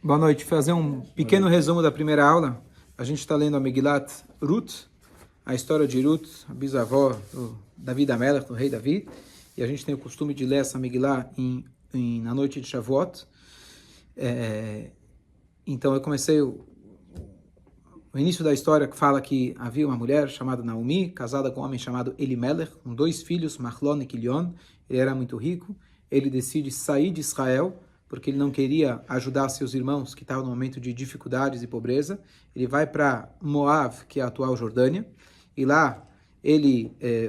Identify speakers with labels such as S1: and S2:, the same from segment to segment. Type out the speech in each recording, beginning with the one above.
S1: Boa noite. Fazer um pequeno resumo da primeira aula. A gente está lendo a Megilat Ruth, a história de Ruth, a bisavó do David Amelech, do rei David. E a gente tem o costume de ler essa Megillah na noite de Shavuot. Então eu comecei o início da história que fala que havia uma mulher chamada Naomi, casada com um homem chamado Elimelech, com 2 filhos, Machlon e Quilion. Ele era muito rico. Ele decide sair de Israel, porque ele não queria ajudar seus irmãos que estavam no momento de dificuldades e pobreza. Ele vai para Moab, que é a atual Jordânia, e lá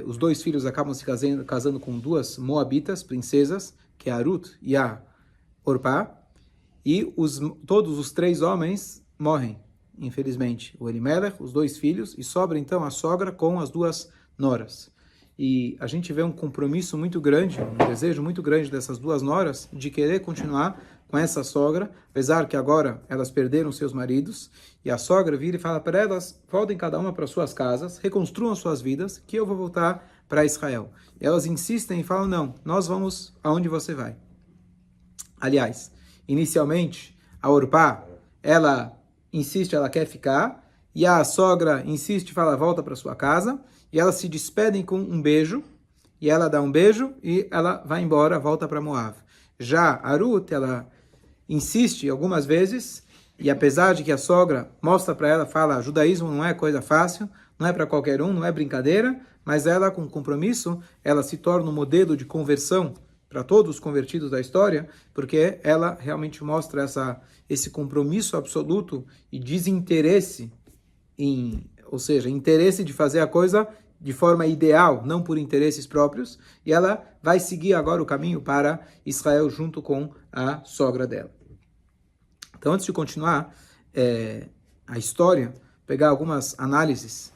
S1: os 2 filhos acabam se casando com 2 moabitas, princesas, que é a Ruth e a Orpá, e todos os 3 homens morrem, infelizmente. O Elimelech, os 2 filhos, e sobra então a sogra com as 2 noras. E a gente vê um compromisso muito grande, um desejo muito grande dessas 2 noras de querer continuar com essa sogra, apesar que agora elas perderam seus maridos, e a sogra vira e fala para elas: voltem cada uma para suas casas, reconstruam suas vidas, que eu vou voltar para Israel. E elas insistem e falam: não, nós vamos aonde você vai. Aliás, inicialmente, a Orpá, ela insiste, ela quer ficar, e a sogra insiste e fala: volta para sua casa. E elas se despedem com um beijo, e ela dá um beijo, e ela vai embora, volta para Moab. Já a Ruth, ela insiste algumas vezes, e apesar de que a sogra mostra para ela, fala: judaísmo não é coisa fácil, não é para qualquer um, não é brincadeira, mas ela, com compromisso, ela se torna um modelo de conversão para todos os convertidos da história, porque ela realmente mostra esse compromisso absoluto e desinteresse ou seja, interesse de fazer a coisa de forma ideal, não por interesses próprios, e ela vai seguir agora o caminho para Israel junto com a sogra dela. Então, antes de continuar a história, pegar algumas análises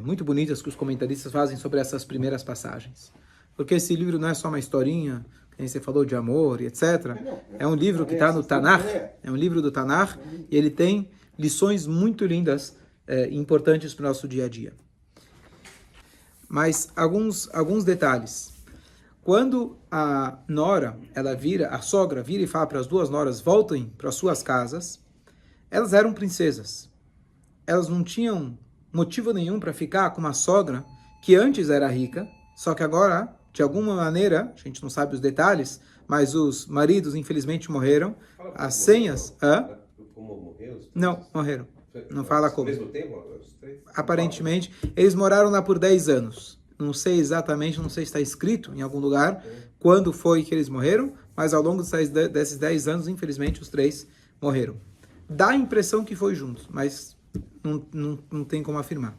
S1: muito bonitas que os comentaristas fazem sobre essas primeiras passagens. Porque esse livro não é só uma historinha, que você falou de amor e etc. É um livro que está no Tanakh, é um livro do Tanakh, e ele tem lições muito lindas, importantes para o nosso dia a dia. Mas alguns detalhes. Quando a nora, a sogra vira e fala para as 2 noras: voltem para suas casas, elas eram princesas. Elas não tinham motivo nenhum para ficar com uma sogra que antes era rica, só que agora, de alguma maneira, a gente não sabe os detalhes, mas os maridos infelizmente morreram. As senhas...
S2: Como morreram?
S1: Não, morreram. Não fala como.
S2: Ao mesmo tempo, os 3?
S1: Aparentemente, eles moraram lá por 10 anos. Não sei exatamente, não sei se está escrito em algum lugar quando foi que eles morreram, mas ao longo desses 10 anos, infelizmente, os 3 morreram. Dá a impressão que foi juntos, mas não tem como afirmar.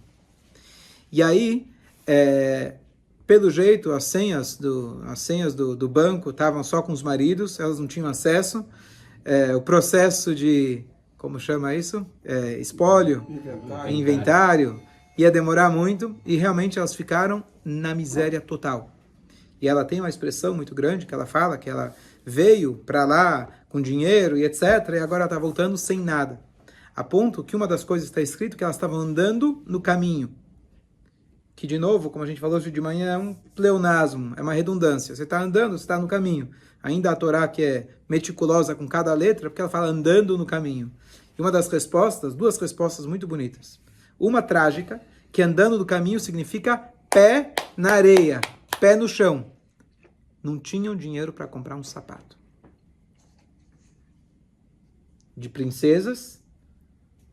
S1: E aí, pelo jeito, as senhas do banco estavam só com os maridos, elas não tinham acesso. O processo de... como chama isso? Espólio, inventário, ia demorar muito, e realmente elas ficaram na miséria total. E ela tem uma expressão muito grande, que ela fala que ela veio para lá com dinheiro e etc, e agora está voltando sem nada. A ponto que uma das coisas está escrito que elas estavam andando no caminho. Que, de novo, como a gente falou hoje de manhã, é um pleonasmo, é uma redundância. Você está andando, você está no caminho. Ainda a Torá, que é meticulosa com cada letra, porque ela fala andando no caminho. E uma das respostas, 2 respostas muito bonitas. Uma trágica, que andando no caminho significa pé na areia, pé no chão. Não tinham dinheiro para comprar um sapato. De princesas,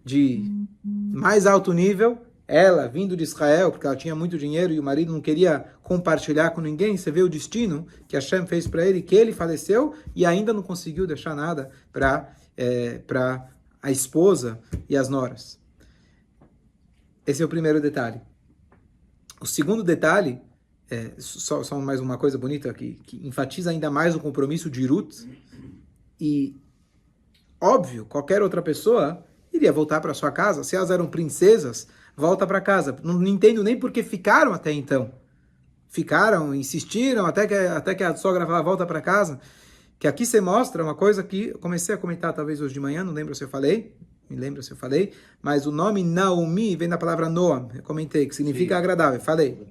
S1: de mais alto nível, ela vindo de Israel, porque ela tinha muito dinheiro e o marido não queria compartilhar com ninguém. Você vê o destino que Hashem fez para ele, que ele faleceu e ainda não conseguiu deixar nada para a esposa e as noras. Esse é o primeiro detalhe. O segundo detalhe, só mais uma coisa bonita que enfatiza ainda mais o compromisso de Ruth. E, óbvio, qualquer outra pessoa iria voltar para sua casa. Se elas eram princesas, volta para casa. Não entendo nem por que ficaram até então. Ficaram, insistiram, até que a sogra fala: volta para casa. Que aqui você mostra uma coisa que eu comecei a comentar talvez hoje de manhã, não lembro se eu falei, mas o nome Naomi vem da palavra Noam, eu comentei, que significa agradável, falei.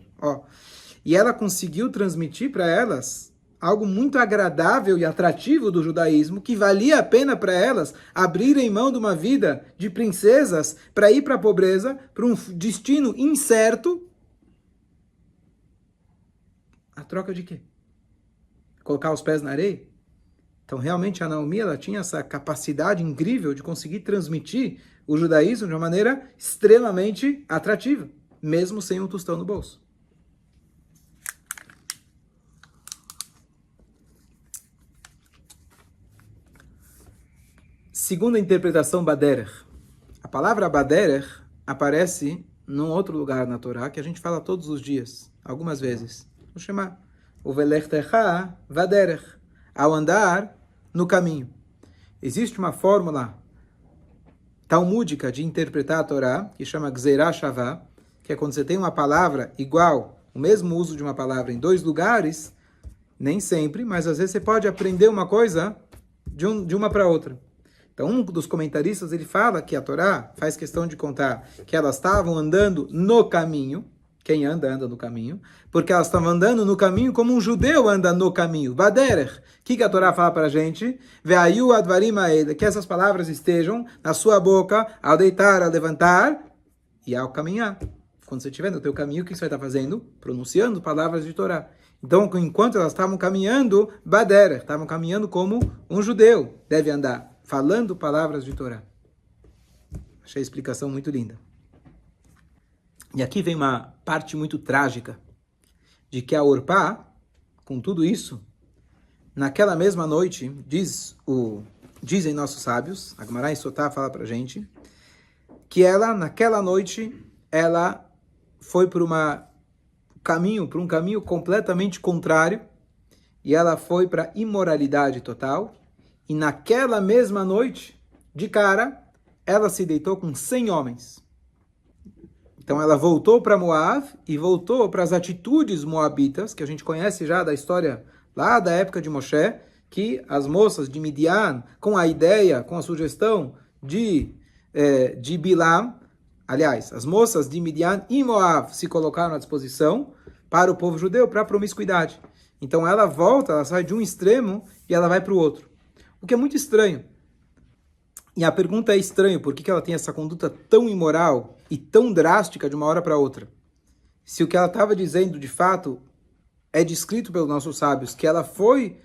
S1: E ela conseguiu transmitir para elas algo muito agradável e atrativo do judaísmo, que valia a pena para elas abrirem mão de uma vida de princesas para ir para a pobreza, para um destino incerto. A troca de quê? Colocar os pés na areia? Então, realmente, a Naomi, ela tinha essa capacidade incrível de conseguir transmitir o judaísmo de uma maneira extremamente atrativa, mesmo sem um tostão no bolso. Segunda interpretação, Baderer. A palavra Baderer aparece num outro lugar na Torá que a gente fala todos os dias, algumas vezes. Vou chamar o Velechtecha Vaderer, ao andar no caminho. Existe uma fórmula talmúdica de interpretar a Torá, que chama Gzeirah Shavah, que é quando você tem uma palavra igual, o mesmo uso de uma palavra em dois lugares, nem sempre, mas às vezes você pode aprender uma coisa de uma para outra. Então, um dos comentaristas, ele fala que a Torá faz questão de contar que elas estavam andando no caminho. Quem anda, anda no caminho. Porque elas estavam andando no caminho como um judeu anda no caminho. Baderer. O que a Torá fala para a gente? Ve'ayu advarim ha'ele. Que essas palavras estejam na sua boca ao deitar, ao levantar e ao caminhar. Quando você estiver no teu caminho, o que você vai estar fazendo? Pronunciando palavras de Torá. Então, enquanto elas estavam caminhando, Baderer, estavam caminhando como um judeu deve andar, falando palavras de Torá. Achei a explicação muito linda. E aqui vem uma parte muito trágica, de que a Orpá, com tudo isso, naquela mesma noite, dizem nossos sábios, a Gemara em Sotá fala pra gente, que ela, naquela noite, ela foi por um caminho completamente contrário, e ela foi para imoralidade total, e naquela mesma noite, de cara, ela se deitou com 100 homens. Então ela voltou para Moab e voltou para as atitudes moabitas, que a gente conhece já da história lá da época de Moshe, que as moças de Midian, com a ideia, com a sugestão de Bilam, aliás, as moças de Midian e Moab se colocaram à disposição para o povo judeu, para a promiscuidade. Então ela volta, ela sai de um extremo e ela vai para o outro. O que é muito estranho. E a pergunta é estranha, por que ela tem essa conduta tão imoral e tão drástica de uma hora para outra? Se o que ela estava dizendo, de fato, é descrito pelos nossos sábios, que ela foi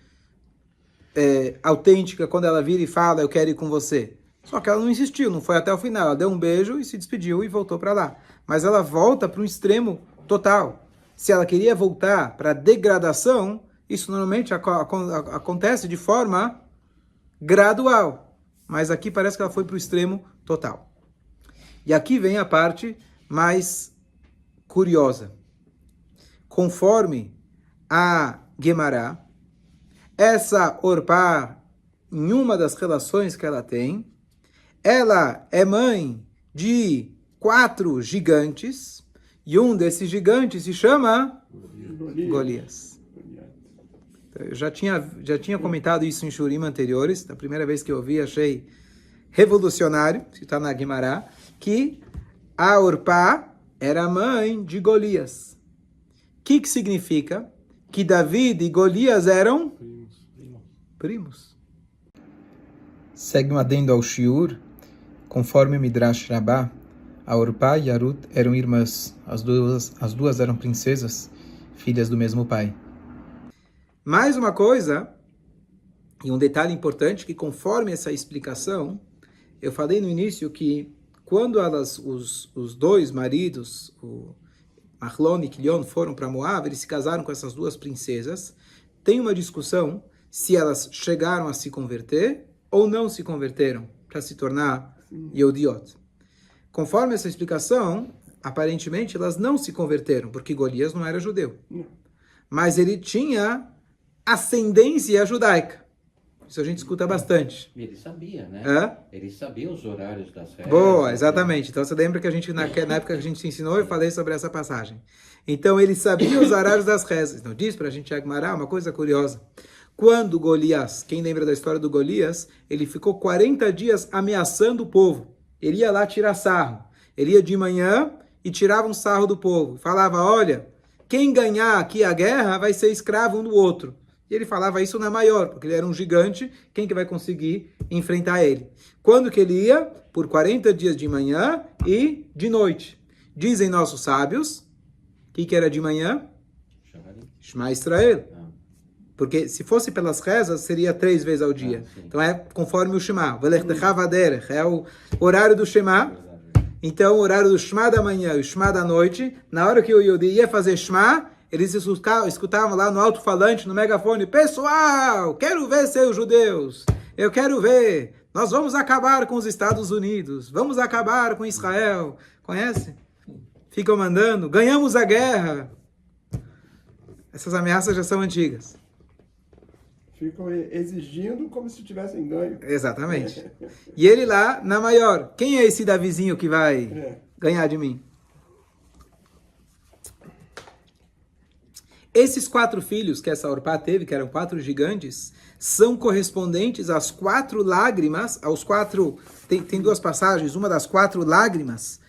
S1: autêntica quando ela vira e fala, eu quero ir com você. Só que ela não insistiu, não foi até o final. Ela deu um beijo e se despediu e voltou para lá. Mas ela volta para um extremo total. Se ela queria voltar para a degradação, isso normalmente acontece de forma gradual. Mas aqui parece que ela foi para o extremo total. E aqui vem a parte mais curiosa. Conforme a Gemara, essa Orpá, em uma das relações que ela tem, ela é mãe de 4 gigantes, e um desses gigantes se chama Golias. Eu já tinha comentado isso em Shurim anteriores, da primeira vez que eu ouvi, achei revolucionário, se está na Guimará, que a Orpá era mãe de Golias. O que significa? Que David e Golias eram primos. Segue um adendo ao Shiur, conforme o Midrash Rabbah, a Orpá e a Ruth eram irmãs, as duas eram princesas, filhas do mesmo pai. Mais uma coisa, e um detalhe importante, que conforme essa explicação, eu falei no início que quando os dois maridos, o Mahlon e Kilion, foram para Moab, eles se casaram com essas 2 princesas, tem uma discussão se elas chegaram a se converter ou não se converteram para se tornar Yehudiot. Conforme essa explicação, aparentemente elas não se converteram, porque Golias não era judeu. Mas ele tinha ascendência judaica. Isso a gente escuta bastante.
S3: Ele sabia, né?
S1: Hã?
S3: Ele sabia os horários das rezas.
S1: Boa, exatamente. Então você lembra que a gente, na época que a gente se ensinou, eu falei sobre essa passagem. Então ele sabia os horários das rezas. Então diz pra gente, Agmará, uma coisa curiosa. Quando Golias, quem lembra da história do Golias, ele ficou 40 dias ameaçando o povo. Ele ia lá tirar sarro. Ele ia de manhã e tirava um sarro do povo. Falava, olha, quem ganhar aqui a guerra vai ser escravo um do outro. E ele falava isso na maior, porque ele era um gigante, quem que vai conseguir enfrentar ele? Quando que ele ia? Por 40 dias de manhã e de noite. Dizem nossos sábios, o que era de manhã? Shema Israel. Porque se fosse pelas rezas, seria 3 vezes ao dia. Então é conforme o Shema. É o horário do Shema. Então o horário do Shema da manhã e o Shema da noite, na hora que o Yehudi ia fazer Shema, eles escutavam lá no alto-falante, no megafone, pessoal, quero ver seus judeus, eu quero ver, nós vamos acabar com os Estados Unidos, vamos acabar com Israel, conhece? Ficam mandando, ganhamos a guerra. Essas ameaças já são antigas.
S4: Ficam exigindo como se tivessem ganho.
S1: Exatamente. E ele lá, na maior, quem é esse Davizinho que vai ganhar de mim? Esses 4 filhos que essa Orpá teve, que eram 4 gigantes, são correspondentes às 4 lágrimas, aos 4... Tem 2 passagens, uma das 4 lágrimas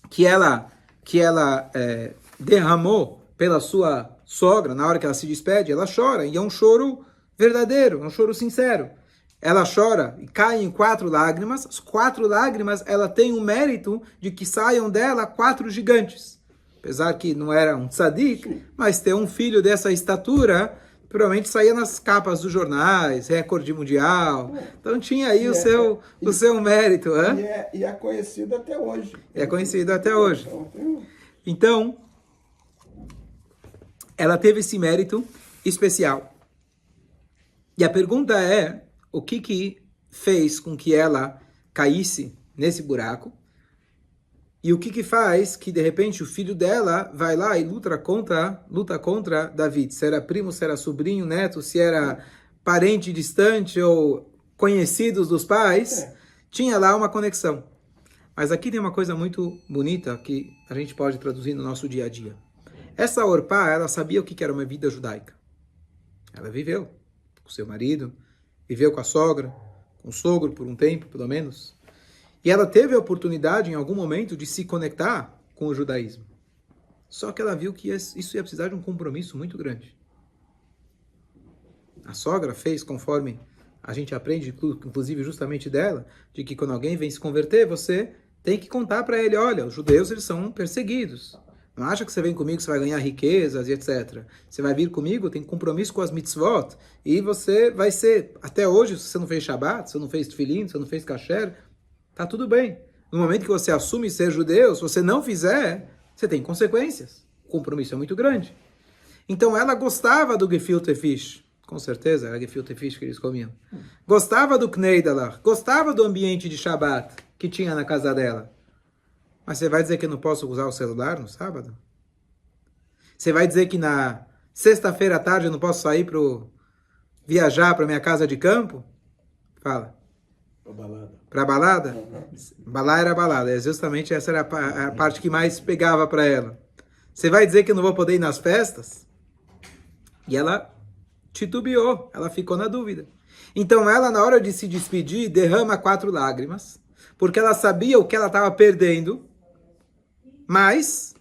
S1: que ela derramou pela sua sogra, na hora que ela se despede, ela chora, e é um choro verdadeiro, é um choro sincero. Ela chora e cai em 4 lágrimas, as 4 lágrimas, ela tem o mérito de que saiam dela 4 gigantes. Apesar que não era um tzadik, mas ter um filho dessa estatura, provavelmente saía nas capas dos jornais, recorde mundial. Então tinha aí o seu mérito.
S4: E é conhecido até hoje.
S1: É conhecido até hoje. Então, ela teve esse mérito especial. E a pergunta é, o que fez com que ela caísse nesse buraco? E o que faz que, de repente, o filho dela vai lá e luta contra David? Se era primo, se era sobrinho, neto, se era parente distante ou conhecidos dos pais, tinha lá uma conexão. Mas aqui tem uma coisa muito bonita que a gente pode traduzir no nosso dia a dia. Essa Orpá, ela sabia o que era uma vida judaica. Ela viveu com seu marido, viveu com a sogra, com o sogro por um tempo, pelo menos. E ela teve a oportunidade, em algum momento, de se conectar com o judaísmo. Só que ela viu que isso ia precisar de um compromisso muito grande. A sogra fez conforme a gente aprende, inclusive justamente dela, de que quando alguém vem se converter, você tem que contar para ele, olha, os judeus eles são perseguidos. Não acha que você vem comigo, você vai ganhar riquezas e etc. Você vai vir comigo, tem compromisso com as mitzvot, e você vai ser, até hoje, se você não fez Shabbat, se você não fez Tefilin, se você não fez Kasher, tá tudo bem. No momento que você assume ser judeu, se você não fizer, você tem consequências. O compromisso é muito grande. Então ela gostava do gefilte fish. Com certeza era gefilte fish que eles comiam. Gostava do kneidelach. Gostava do ambiente de Shabbat que tinha na casa dela. Mas você vai dizer que eu não posso usar o celular no sábado? Você vai dizer que na sexta-feira à tarde eu não posso sair para viajar para minha casa de campo? Fala. Para balada? Balá era balada. Justamente essa era a parte que mais pegava para ela. Você vai dizer que eu não vou poder ir nas festas? E ela titubeou. Ela ficou na dúvida. Então ela, na hora de se despedir, derrama 4 lágrimas. Porque ela sabia o que ela estava perdendo. Mas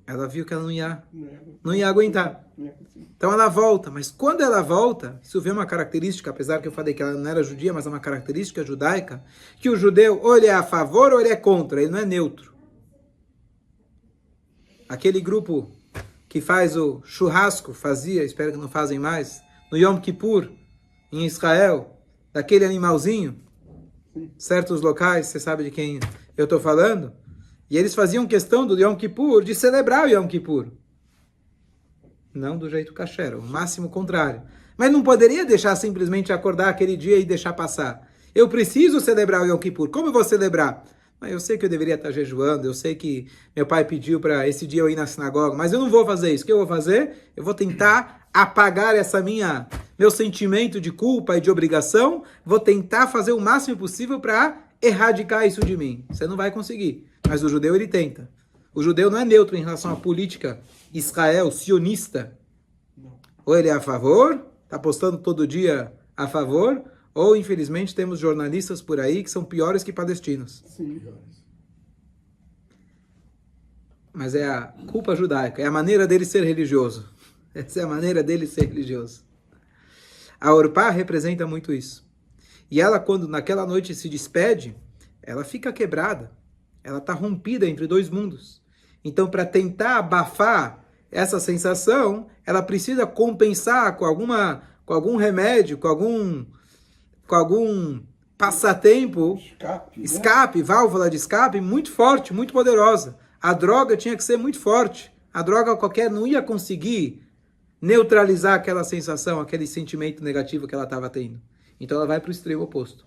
S1: ela viu que ela não ia aguentar. Então ela volta, mas quando ela volta, isso vê uma característica, apesar que eu falei que ela não era judia, mas é uma característica judaica, que o judeu ou ele é a favor ou ele é contra, ele não é neutro. Aquele grupo que faz o churrasco, espero que não fazem mais, no Yom Kippur, em Israel, daquele animalzinho, certos locais, você sabe de quem eu estou falando, e eles faziam questão do Yom Kippur, de celebrar o Yom Kippur. Não do jeito kasher, o máximo contrário. Mas não poderia deixar simplesmente acordar aquele dia e deixar passar. Eu preciso celebrar o Yom Kippur. Como eu vou celebrar? Eu sei que eu deveria estar jejuando, eu sei que meu pai pediu para esse dia eu ir na sinagoga, mas eu não vou fazer isso. O que eu vou fazer? Eu vou tentar apagar meu sentimento de culpa e de obrigação, vou tentar fazer o máximo possível para erradicar isso de mim. Você não vai conseguir. Mas o judeu, ele tenta. O judeu não é neutro em relação à política Israel, sionista. Ou ele é a favor, está postando todo dia a favor, ou, infelizmente, temos jornalistas por aí que são piores que palestinos.
S4: Sim.
S1: Mas é a culpa judaica, é a maneira dele ser religioso. Essa é a maneira dele ser religioso. A Orpá representa muito isso. E ela, quando naquela noite se despede, ela fica quebrada. Ela está rompida entre dois mundos. Então, para tentar abafar essa sensação, ela precisa compensar com algum remédio, com algum passatempo, escape, válvula de escape muito forte, muito poderosa. A droga tinha que ser muito forte. A droga qualquer não ia conseguir neutralizar aquela sensação, aquele sentimento negativo que ela estava tendo. Então ela vai para o extremo oposto.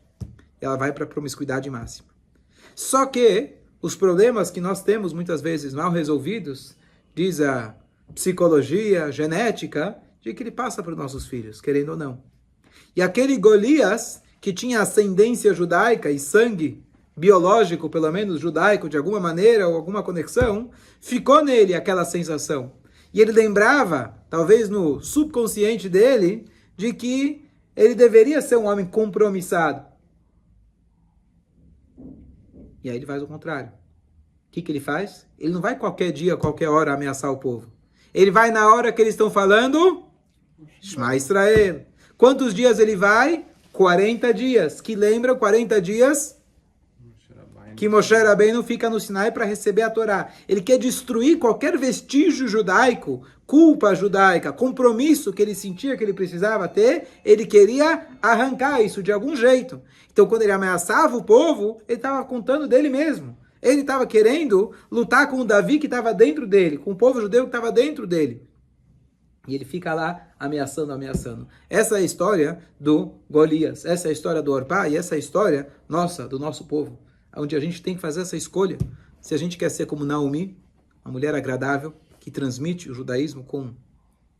S1: Ela vai para a promiscuidade máxima. Só que os problemas que nós temos muitas vezes mal resolvidos, diz a psicologia, a genética, de que ele passa para os nossos filhos, querendo ou não. E aquele Golias, que tinha ascendência judaica e sangue biológico, pelo menos judaico, de alguma maneira, ou alguma conexão, ficou nele aquela sensação. E ele lembrava, talvez no subconsciente dele, de que ele deveria ser um homem compromissado. E aí ele faz o contrário. O que ele faz? Ele não vai qualquer dia, qualquer hora ameaçar o povo. Ele vai na hora que eles estão falando, Shema Israel. Quantos dias ele vai? 40 dias. Que lembram 40 dias? Que Moshe Rabbeinu fica no Sinai para receber a Torá. Ele quer destruir qualquer vestígio judaico, culpa judaica, compromisso que ele sentia que ele precisava ter, ele queria arrancar isso de algum jeito. Então, quando ele ameaçava o povo, ele estava contando dele mesmo. Ele estava querendo lutar com o Davi que estava dentro dele, com o povo judeu que estava dentro dele. E ele fica lá ameaçando. Essa é a história do Golias, essa é a história do Orpá e essa é a história nossa, do nosso povo. Onde a gente tem que fazer essa escolha. Se a gente quer ser como Naomi, uma mulher agradável, que transmite o judaísmo com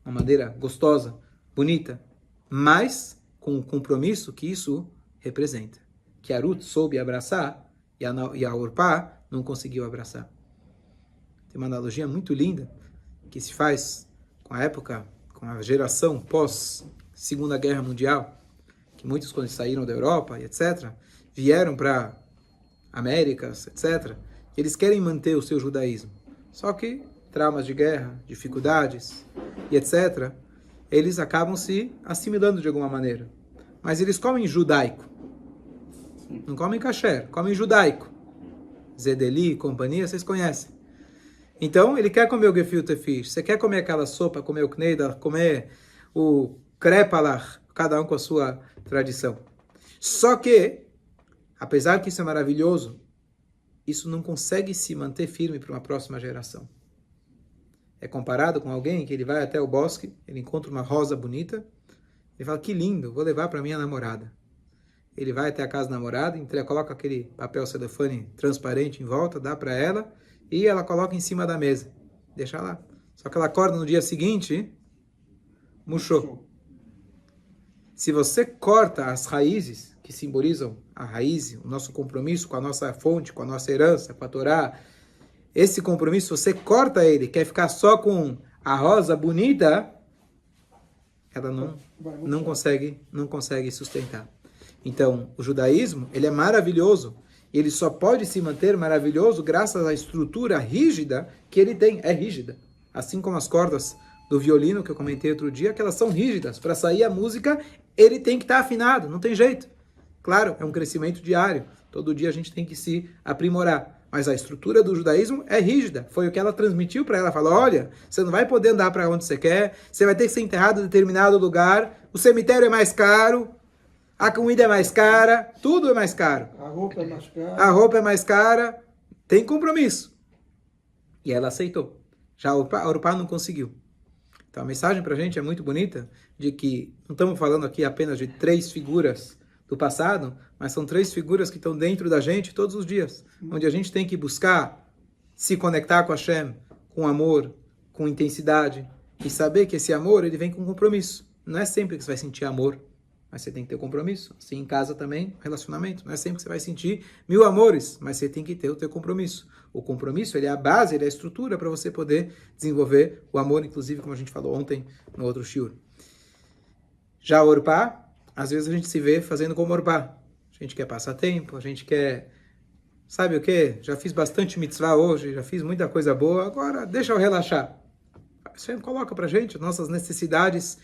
S1: uma maneira gostosa, bonita, mas com o compromisso que isso representa. Que a Ruth soube abraçar e a Orpá não conseguiu abraçar. Tem uma analogia muito linda que se faz com a época, com a geração pós Segunda Guerra Mundial, que muitos quando saíram da Europa e etc., vieram para Américas, etc., eles querem manter o seu judaísmo. Só que traumas de guerra, dificuldades e etc., eles acabam se assimilando de alguma maneira. Mas eles comem judaico. Não comem kasher, comem judaico. Zedeli, companhia, vocês conhecem. Então, ele quer comer o gefilte fish. Você quer comer aquela sopa, comer o kneida, comer o krepalach, cada um com a sua tradição. Só que apesar que isso é maravilhoso, isso não consegue se manter firme para uma próxima geração. É comparado com alguém que ele vai até o bosque, ele encontra uma rosa bonita, ele fala, que lindo, vou levar para minha namorada. Ele vai até a casa da namorada, coloca aquele papel celofane transparente em volta, dá para ela, e ela coloca em cima da mesa. Deixa lá. Só que ela acorda no dia seguinte, murchou. Se você corta as raízes, que simbolizam a raiz, o nosso compromisso com a nossa fonte, com a nossa herança, com a Torá, esse compromisso, você corta ele, quer ficar só com a rosa bonita, ela não consegue sustentar. Então, o judaísmo, ele é maravilhoso, ele só pode se manter maravilhoso graças à estrutura rígida que ele tem, é rígida. Assim como as cordas do violino, que eu comentei outro dia, que elas são rígidas. Para sair a música, ele tem que estar afinado, não tem jeito. Claro, é um crescimento diário. Todo dia a gente tem que se aprimorar. Mas a estrutura do judaísmo é rígida. Foi o que ela transmitiu para ela. Falou, olha, você não vai poder andar para onde você quer, você vai ter que ser enterrado em determinado lugar, o cemitério é mais caro, a comida é mais cara, tudo é mais caro.
S4: A roupa é mais cara.
S1: A roupa é mais cara. Tem compromisso. E ela aceitou. Já a Orpá não conseguiu. Então a mensagem para a gente é muito bonita, de que não estamos falando aqui apenas de 3 figuras do passado, mas são 3 figuras que estão dentro da gente todos os dias, onde a gente tem que buscar se conectar com Hashem, com amor, com intensidade, e saber que esse amor ele vem com compromisso. Não é sempre que você vai sentir amor, mas você tem que ter compromisso. Assim em casa também, relacionamento. Não é sempre que você vai sentir 1000 amores, mas você tem que ter o teu compromisso. O compromisso ele é a base, ele é a estrutura para você poder desenvolver o amor, inclusive como a gente falou ontem no outro shiur. Já a Orpá, às vezes a gente se vê fazendo como Orpá. A gente quer passar tempo, a gente quer, sabe o quê? Já fiz bastante mitzvah hoje, já fiz muita coisa boa, agora deixa eu relaxar. Hashem coloca para a gente, nossas necessidades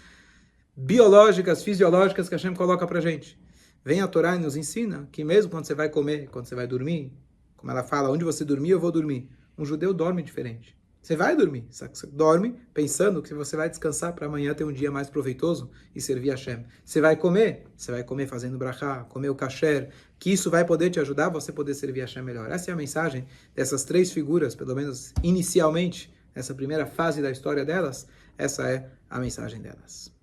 S1: biológicas, fisiológicas que Hashem coloca para a gente. Vem a Torá e nos ensina que mesmo quando você vai comer, quando você vai dormir, como ela fala, onde você dormir, eu vou dormir. Um judeu dorme diferente. Você vai dormir, você dorme pensando que você vai descansar para amanhã ter um dia mais proveitoso e servir a Hashem. Você vai comer fazendo brachá, comer o kasher, que isso vai poder te ajudar a você poder servir a Hashem melhor. Essa é a mensagem dessas três figuras, pelo menos inicialmente, essa primeira fase da história delas, essa é a mensagem delas.